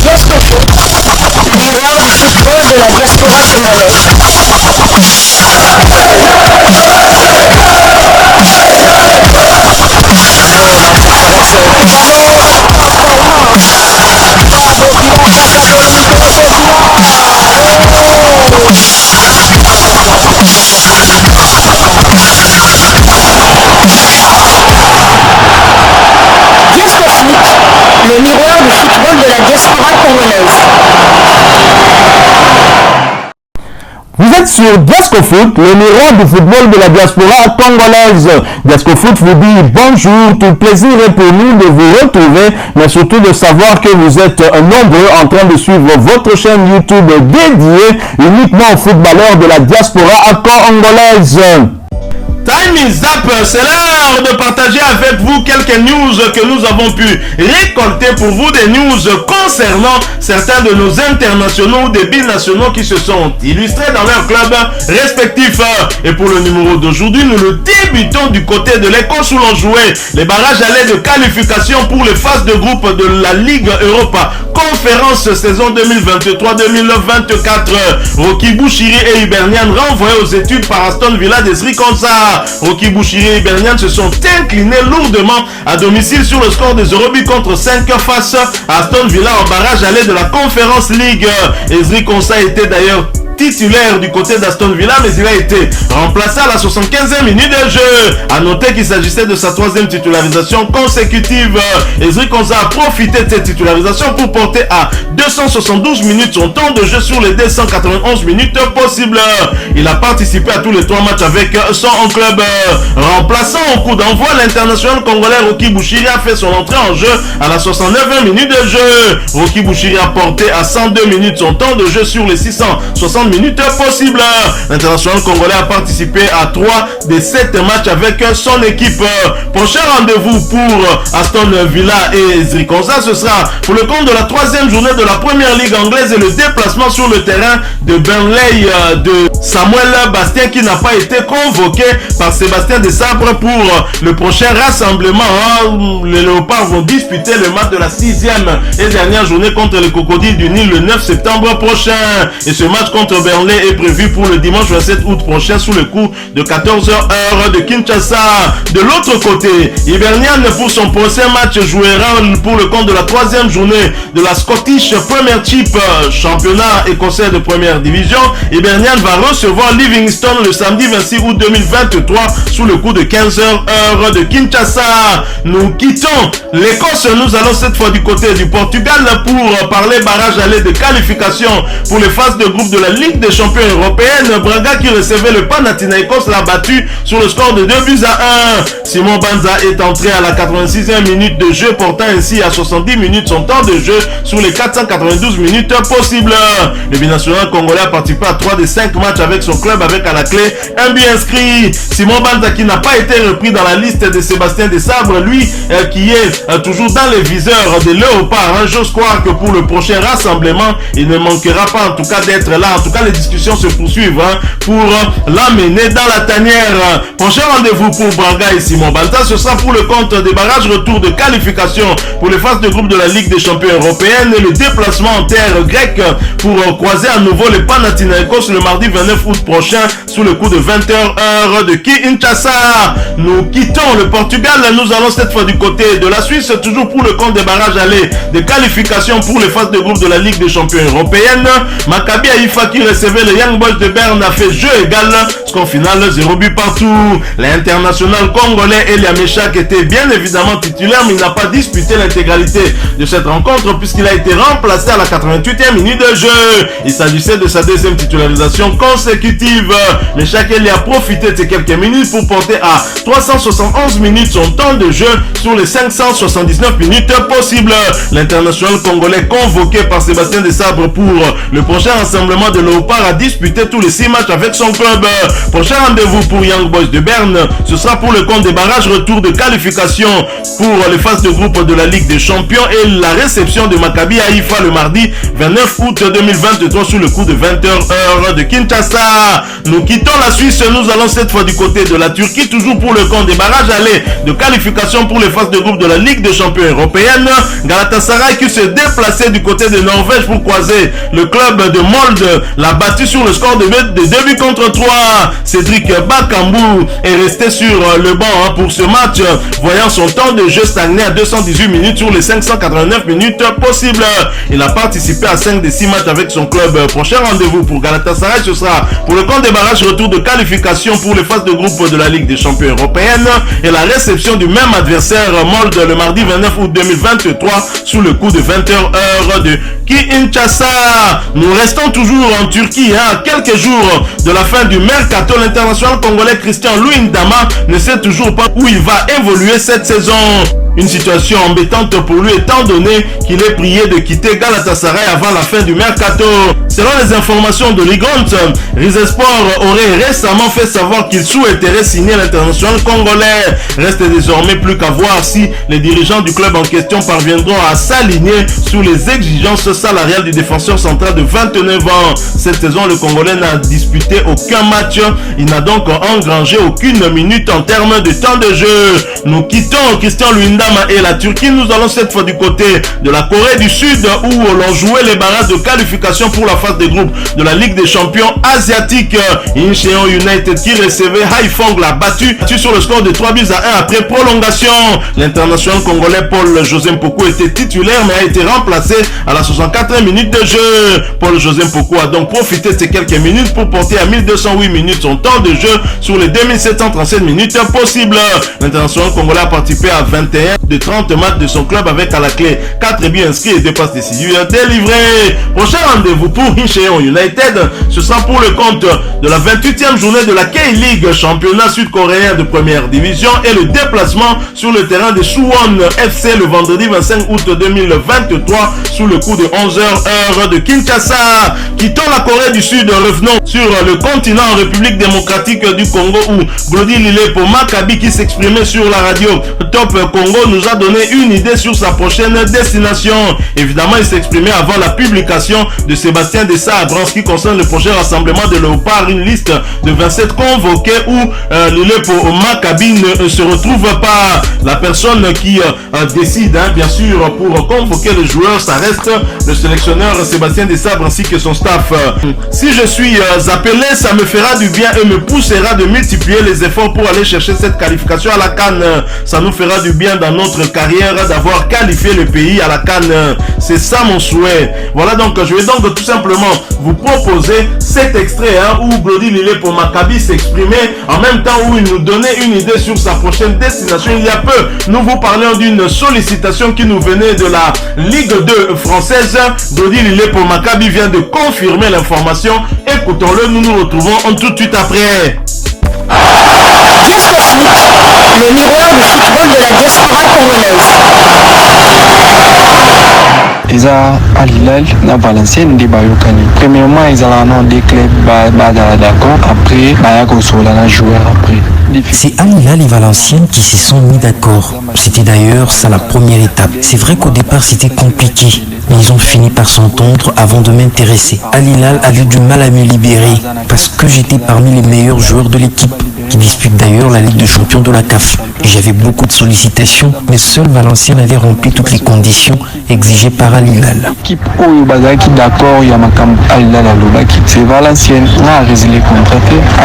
Diasco Foot, numéro du football de la diaspora congolaise. Le miroir du football de la diaspora congolaise. Vous êtes sur Diasco Foot, le miroir du football de la diaspora congolaise. Diasco Foot vous dit bonjour, tout plaisir est pour nous de vous retrouver, mais surtout de savoir que vous êtes nombreux en train de suivre votre chaîne YouTube dédiée uniquement aux footballeurs de la diaspora congolaise. Time is up, c'est l'heure de partager avec vous quelques news que nous avons pu récolter pour vous, des news concernant certains de nos internationaux, des binationaux qui se sont illustrés dans leurs clubs respectifs. Et pour le numéro d'aujourd'hui, nous le débutons du côté de l'Écosse où l'on jouait les barrages allés de qualification pour les phases de groupe de la Ligue Europa Conférence saison 2023-2024. Rocky Bouchiri et Hibernian renvoyés aux études par Aston Villa d'Esri Konsa. Rocky Bouchiri et Hibernian se sont inclinés lourdement à domicile sur le score des 0 buts contre 5 face à Aston Villa en barrage aller de la Conference League. Esri Konsa était d'ailleurs titulaire du côté d'Aston Villa, mais il a été remplacé à la 75e minute de jeu. A noter qu'il s'agissait de sa 3e titularisation consécutive. Esri Konsa a profité de cette titularisation pour porter à 272 minutes son temps de jeu sur les 291 minutes possibles. Il a participé à tous les 3 matchs avec son club. Remplaçant au coup d'envoi, l'international congolais Rocky Bouchiri a fait son entrée en jeu à la 69e minute de jeu. Rocky Bouchiri a porté à 102 minutes son temps de jeu sur les 660 minutes possibles. L'international congolais a participé à 3 des 7 matchs avec son équipe. Prochain rendez-vous pour Aston Villa et Esri Konsa, ce sera pour le compte de la 3e journée de la première ligue anglaise et le déplacement sur le terrain de Burnley de Samuel Bastien qui n'a pas été convoqué par Sébastien Desabre pour le prochain rassemblement. Les Léopards vont disputer le match de la 6e et dernière journée contre les Crocodiles du Nil le 9 septembre prochain. Et ce match contre Burnley est prévu pour le dimanche 27 août prochain sous le coup de 14h heure de Kinshasa. De l'autre côté, Hibernian pour son prochain match jouera pour le compte de la 3e journée de la Scottish Premiership, championnat écossais de première division. Hibernian va recevoir Livingston le samedi 26 août 2023 sous le coup de 15h heure de Kinshasa. Nous quittons l'Écosse, nous allons cette fois du côté du Portugal pour parler barrage aller de qualification pour les phases de groupe de la Ligue des champions européenne. Braga qui recevait le Panathinaikos l'a battu sur le score de 2 buts à 1. Simon Banza est entré à la 86e minute de jeu, portant ainsi à 70 minutes son temps de jeu sur les 492 minutes possibles. Le binational congolais a participé à 3 des 5 matchs avec son club avec à la clé un but inscrit. Simon Banza qui n'a pas été repris dans la liste de Sébastien Desabre, lui qui est toujours dans les viseurs des Léopards. J'ose croire que pour le prochain rassemblement, il ne manquera pas en tout cas d'être là. En tout cas, les discussions se poursuivent pour l'amener dans la tanière. Prochain rendez-vous pour Braga et Simon Banza, ce sera pour le compte des barrages retour de qualification pour les phases de groupe de la Ligue des champions européenne et le déplacement en terre grecque pour croiser à nouveau les Panathinaikos le mardi 29 août prochain sous le coup de 20h heure de Kinshasa. Nous quittons le Portugal, nous allons cette fois du côté de la Suisse, toujours pour le compte des barrages allés de qualification pour les phases de groupe de la Ligue des champions européenne. Maccabi Haïfa qui recevait les Young Boys de Berne a fait jeu égal, score final 0 but partout. L'international congolais Elia Meshak était bien évidemment titulaire, mais il n'a pas disputé l'intégralité de cette rencontre puisqu'il a été remplacé à la 88e minute de jeu. Il s'agissait de sa 2e titularisation consécutive. Meshak Elia a profité de ces quelques minutes pour porter à 371 minutes son temps de jeu sur les 579 minutes possibles. L'international congolais convoqué par Sébastien Desabre pour le prochain rassemblement de Léopard a disputé tous les 6 matchs avec son club. Prochain rendez-vous pour Young Boys de Berne, ce sera pour le compte des barrages, retour de qualification pour les phases de groupe de la Ligue des Champions et la réception de Maccabi Haïfa le mardi 29 août 2023 sous le coup de 20h heure de Kinshasa. Nous quittons la Suisse, nous allons cette fois du côté de la Turquie, toujours pour le compte des barrages allés de qualification pour les phases de groupe de la Ligue des Champions européenne. Galatasaray qui se déplaçait du côté de Norvège pour croiser le club de Molde l'a battu sur le score de 2 buts contre 3. Cédric Bakambu est resté sur le banc pour ce match, voyant son temps de jeu stagner à 218 minutes sur les 589 minutes possibles. Il a participé à 5 des 6 matchs avec son club. Prochain rendez-vous pour Galatasaray, ce sera pour le compte des barrages, retour de qualification pour les phases de groupe de la Ligue des Champions européenne et la réception du même adversaire Molde le mardi 29 août 2023 sous le coup de 20h heure de Kinshasa. Nous restons toujours en Turquie, à quelques jours de la fin du mercato. L'international congolais Christian Luindama ne sait toujours pas où il va évoluer cette saison. Une situation embêtante pour lui étant donné qu'il est prié de quitter Galatasaray avant la fin du mercato. Selon les informations de Ligont, Rizespor aurait récemment fait savoir qu'il souhaiterait signer l'international congolais. Reste désormais plus qu'à voir si les dirigeants du club en question parviendront à s'aligner sur les exigences salariales du défenseur central de 29 ans. Cette saison, le Congolais n'a disputé aucun match. Il n'a donc engrangé aucune minute en termes de temps de jeu. Nous quittons Christian Luindama et la Turquie. Nous allons cette fois du côté de la Corée du Sud où l'on jouait les barrages de qualification pour la phase des groupes de la Ligue des Champions asiatiques. Incheon United qui recevait Haiphong l'a battu sur le score de 3 buts à 1 après prolongation. L'international congolais Paul José Mpoko était titulaire mais a été remplacé à la 64e minute de jeu. Paul José Mpoko a donc profité de ces quelques minutes pour porter à 1208 minutes son temps de jeu sur les 2737 minutes possibles. L'international congolais a participé à 21 de 30 matchs de son club avec à la clé 4 buts inscrits et 2 passes décisives délivrées. Prochain rendez-vous pour Incheon United, ce sera pour le compte de la 28e journée de la K-League, championnat sud-coréen de première division, et le déplacement sur le terrain de Suwon FC le vendredi 25 août 2023 sous le coup de 11h heure de Kinshasa. Quittons la Corée du Sud, revenons sur le continent en République démocratique du Congo où Glody Lilepo Maccabi qui s'exprimait sur la radio Top Congo nous a donné une idée sur sa prochaine destination. Évidemment, il s'exprimait avant la publication de Sébastien Desabre en ce qui concerne le prochain rassemblement de Léopard, une liste de 27 convoqués où Lilepo Maccabi ne se retrouve pas. La personne qui décide, bien sûr, pour convoquer les joueurs, ça reste le sélectionneur Sébastien Desabre ainsi que son staff. Si je suis appelé, ça me fera du bien et me poussera de multiplier les efforts pour aller chercher cette qualification à la CAN. Ça nous fera du bien dans notre carrière d'avoir qualifié le pays à la CAN. C'est ça mon souhait. Voilà, donc je vais donc tout simplement vous proposer cet extrait où Glody Lilepo Maccabi s'exprimait en même temps où il nous donnait une idée sur sa prochaine destination. Il y a peu, nous vous parlions d'une sollicitation qui nous venait de la Ligue 2 française. Glody Lilepo Maccabi vient de confirmer l'information. Écoutons-le, nous nous retrouvons tout de suite après. Diasco Foot, le miroir du football de la diaspora congolaise. Eza Al Hilal na Valenciennes de Bayokani. Premièrement, ils ont des clubs d'accord. Après, Bayako Sola na joueur après. C'est Al Hilal et Valenciennes qui se sont mis d'accord. C'était d'ailleurs ça la première étape. C'est vrai qu'au départ c'était compliqué, mais ils ont fini par s'entendre avant de m'intéresser. Al Hilal avait du mal à me libérer parce que j'étais parmi les meilleurs joueurs de l'équipe, qui dispute d'ailleurs la Ligue des Champions de la CAF. J'avais beaucoup de sollicitations, mais seul Valenciennes avait rempli toutes les conditions exigées par Al Hilal. L'équipe où Bazaki d'accord, il y a Makam Al Hilal à Lobaki. C'est Valenciennes a résilié le contrat.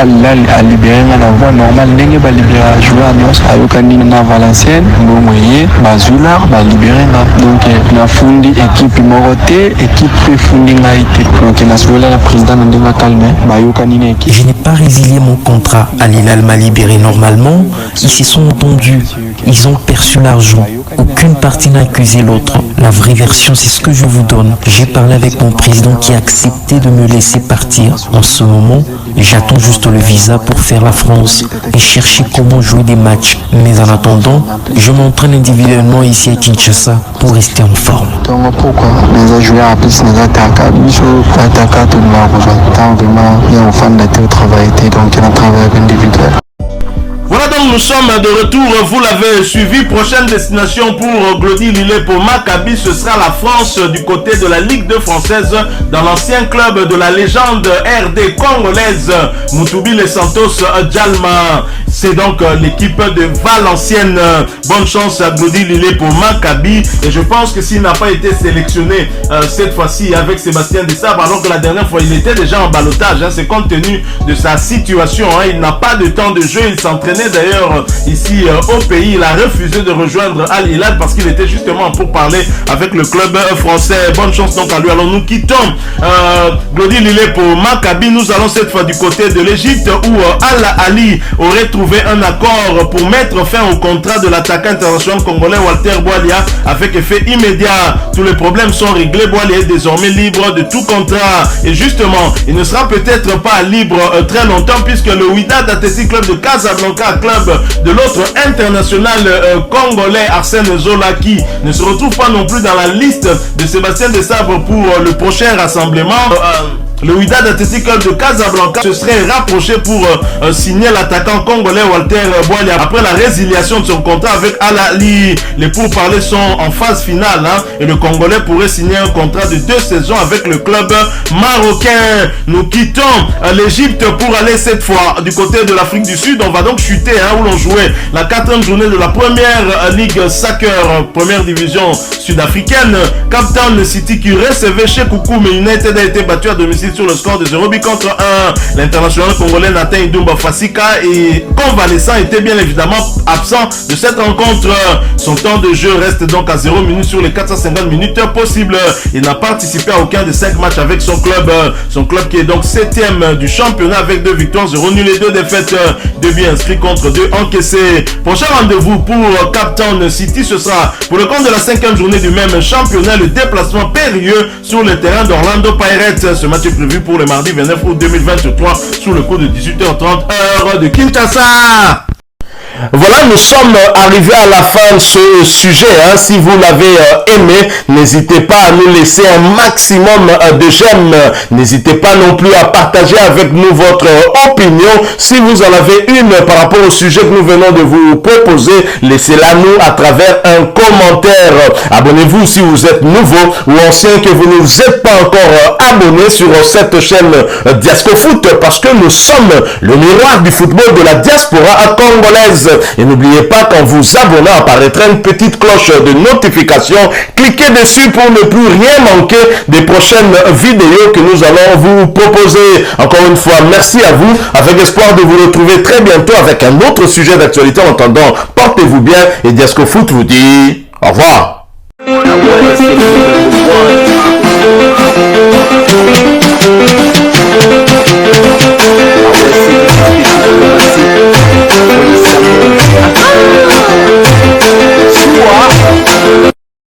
Al Hilal a libéré la voie normale. N'est pas libéré à jouer à Nios. À Yokani na Valenciennes, Momoye, Bazula, va libérer là. Donc la fundi équipe Moroté, équipe fundi Naïté. Donc la seule la présidente de la calme, Bayokani na équipe. Je n'ai pas résilié mon contrat. Al Hilal m'a libéré normalement. Ils se sont entendu, ils ont perçu l'argent. Aucune partie n'a accusé l'autre. La vraie version, c'est ce que je vous donne. J'ai parlé avec mon président qui a accepté de me laisser partir. En ce moment, j'attends juste le visa pour faire la France et chercher comment jouer des matchs. Mais en attendant, je m'entraîne individuellement ici à Kinshasa pour rester en forme. Donc pourquoi les joueurs à plus les attaquants, tout le monde tant vraiment il y a un fan de travail donc il y a un travail individuel. Voilà donc nous sommes de retour, vous l'avez suivi, prochaine destination pour Glody Lillet pour Maccabi, ce sera la France du côté de la Ligue 2 française dans l'ancien club de la légende RD congolaise Moutoubi Les Santos Djalma. C'est donc l'équipe de Valenciennes. Bonne chance à Glody Lillet pour Maccabi et je pense que s'il n'a pas été sélectionné cette fois-ci avec Sébastien Desabre alors que la dernière fois il était déjà en ballottage, c'est compte tenu de sa situation, il n'a pas de temps de jeu, il s'entraînait d'ailleurs ici au pays, il a refusé de rejoindre Al Hilal parce qu'il était justement pour parler avec le club français. Bonne chance donc à lui. Alors nous quittons Glody Lillet pour Maccabi. Nous allons cette fois du côté de l'Égypte où Al Ali aurait trouvé un accord pour mettre fin au contrat de l'attaquant international congolais Walter Boualia avec effet immédiat. Tous les problèmes sont réglés. Boualia est désormais libre de tout contrat et justement il ne sera peut-être pas libre très longtemps puisque le Wydad Athletic Club de Casablanca, club de l'autre international congolais Arsène Zola, qui ne se retrouve pas non plus dans la liste de Sébastien Desabre pour le prochain rassemblement. Le Wydad Athletic Club de Casablanca se serait rapproché pour signer l'attaquant congolais Walter Boualia après la résiliation de son contrat avec Al Ali. Les pourparlers sont en phase finale et le Congolais pourrait signer un contrat de 2 saisons avec le club marocain. Nous quittons l'Égypte pour aller cette fois du côté de l'Afrique du Sud. On va donc chuter où l'on jouait la 4e journée de la première ligue soccer, première division sud-africaine. Cape Town City qui recevait chez Koukoum United a été battu à domicile sur le score de 0 contre 1. L'international congolais Nathan Idumba Fasika et convalescent était bien évidemment absent de cette rencontre. Son temps de jeu reste donc à 0 minutes sur les 450 minutes possibles. Il n'a participé à aucun des 5 matchs avec son club qui est donc 7e du championnat avec 2 victoires, 0 nul et 2 défaites, 2 buts inscrits contre 2 encaissés. Prochain rendez-vous pour Cape Town City, ce sera pour le compte de la 5e journée du même championnat, le déplacement périlleux sur le terrain d'Orlando Pirates. Ce match est prévu pour le mardi 29 août 2023 sous le coup de 18h30 heure de Kinshasa. Voilà, nous sommes arrivés à la fin de ce sujet. Si vous l'avez aimé, n'hésitez pas à nous laisser un maximum de j'aime. N'hésitez pas non plus à partager avec nous votre opinion. Si vous en avez une par rapport au sujet que nous venons de vous proposer, laissez-la nous à travers un commentaire. Abonnez-vous si vous êtes nouveau ou ancien que vous ne vous êtes pas encore abonné sur cette chaîne Diasco Foot parce que nous sommes le miroir du football de la diaspora congolaise. Et n'oubliez pas qu'en vous abonnant apparaîtra une petite cloche de notification. Cliquez dessus pour ne plus rien manquer des prochaines vidéos que nous allons vous proposer. Encore une fois, merci à vous, avec espoir de vous retrouver très bientôt avec un autre sujet d'actualité. En attendant, portez-vous bien et Diasco Foot vous dit au revoir.